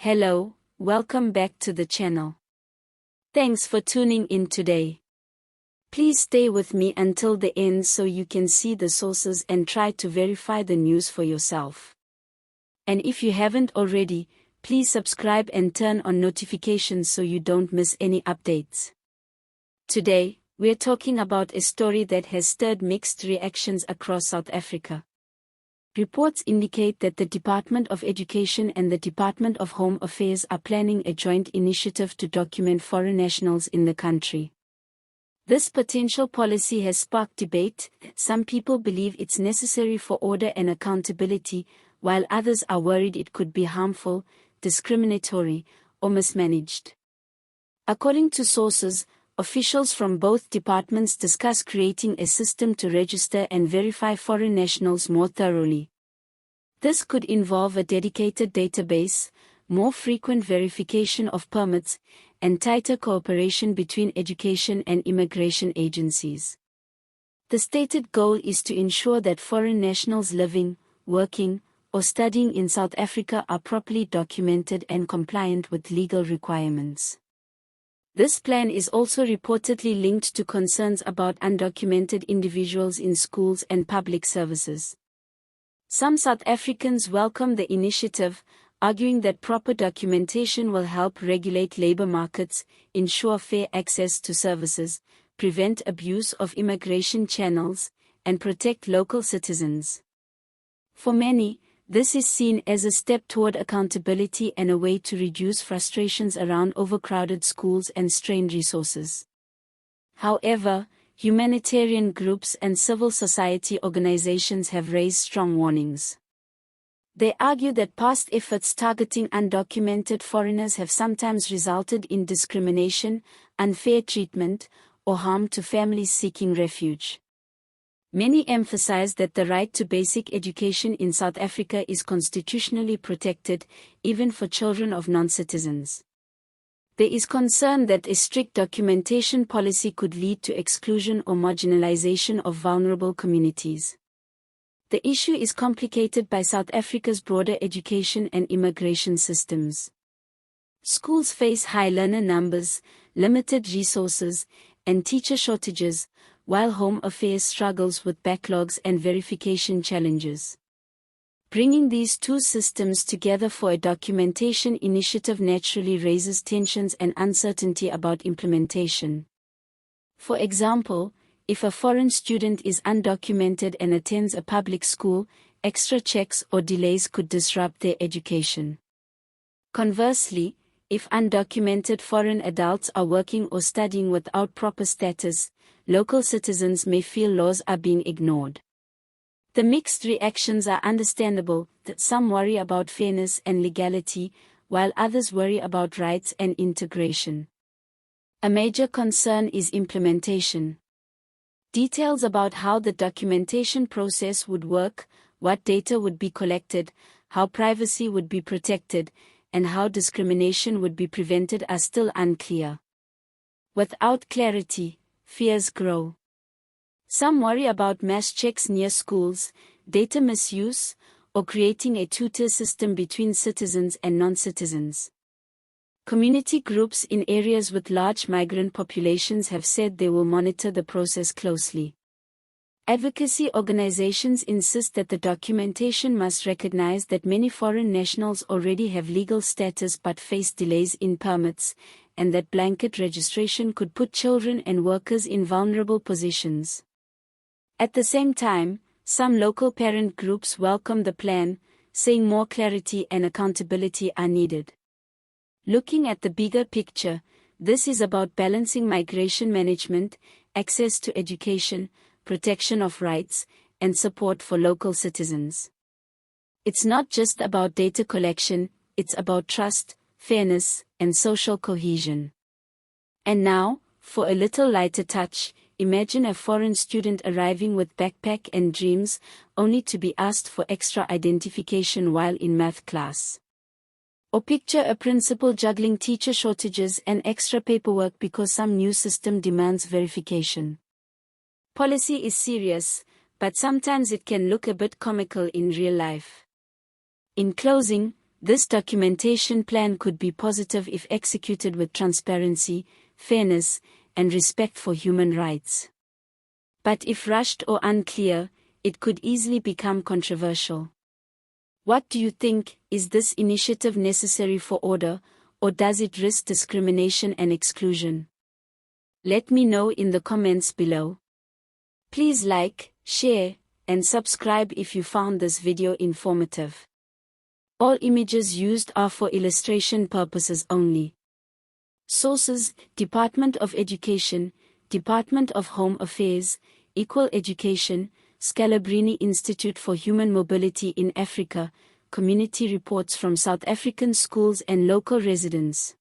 Hello, welcome back to the channel. Thanks for tuning in today. Please stay with me until the end so you can see the sources and try to verify the news for yourself. And if you haven't already, please subscribe and turn on notifications so you don't miss any updates. Today, we're talking about a story that has stirred mixed reactions across South Africa. Reports indicate that the Department of Education and the Department of Home Affairs are planning a joint initiative to document foreign nationals in the country. This potential policy has sparked debate. Some people believe it's necessary for order and accountability, while others are worried it could be harmful, discriminatory, or mismanaged. According to sources, officials from both departments discuss creating a system to register and verify foreign nationals more thoroughly. This could involve a dedicated database, more frequent verification of permits, and tighter cooperation between education and immigration agencies. The stated goal is to ensure that foreign nationals living, working, or studying in South Africa are properly documented and compliant with legal requirements. This plan is also reportedly linked to concerns about undocumented individuals in schools and public services. Some South Africans welcome the initiative, arguing that proper documentation will help regulate labor markets, ensure fair access to services, prevent abuse of immigration channels, and protect local citizens. For many, this is seen as a step toward accountability and a way to reduce frustrations around overcrowded schools and strained resources. However, humanitarian groups and civil society organizations have raised strong warnings. They argue that past efforts targeting undocumented foreigners have sometimes resulted in discrimination, unfair treatment, or harm to families seeking refuge. Many emphasize that the right to basic education in South Africa is constitutionally protected, even for children of non-citizens. There is concern that a strict documentation policy could lead to exclusion or marginalization of vulnerable communities. The issue is complicated by South Africa's broader education and immigration systems. Schools face high learner numbers, limited resources, and teacher shortages, while Home Affairs struggles with backlogs and verification challenges. Bringing these two systems together for a documentation initiative naturally raises tensions and uncertainty about implementation. For example, if a foreign student is undocumented and attends a public school, extra checks or delays could disrupt their education. Conversely, if undocumented foreign adults are working or studying without proper status, local citizens may feel laws are being ignored. The mixed reactions are understandable, that some worry about fairness and legality, while others worry about rights and integration. A major concern is implementation. Details about how the documentation process would work, what data would be collected, how privacy would be protected, and how discrimination would be prevented are still unclear. Without clarity, fears grow. Some worry about mass checks near schools, data misuse, or creating a two-tier system between citizens and non-citizens. Community groups in areas with large migrant populations have said they will monitor the process closely. Advocacy organizations insist that the documentation must recognize that many foreign nationals already have legal status but face delays in permits, and that blanket registration could put children and workers in vulnerable positions. At the same time, some local parent groups welcome the plan, saying more clarity and accountability are needed. Looking at the bigger picture, this is about balancing migration management, access to education, protection of rights, and support for local citizens. It's not just about data collection, it's about trust, fairness, and social cohesion. And now, for a little lighter touch, imagine a foreign student arriving with backpack and dreams, only to be asked for extra identification while in math class. Or picture a principal juggling teacher shortages and extra paperwork because some new system demands verification. Policy is serious, but sometimes it can look a bit comical in real life. In closing, This documentation plan could be positive if executed with transparency, fairness, and respect for human rights. But if rushed or unclear, it could easily become controversial. What do you think? Is this initiative necessary for order, or does it risk discrimination and exclusion? Let me know in the comments below. Please like, share, and subscribe if you found this video informative. All images used are for illustration purposes only. Sources: Department of Education, Department of Home Affairs, Equal Education, Scalabrini Institute for Human Mobility in Africa, community reports from South African schools and local residents.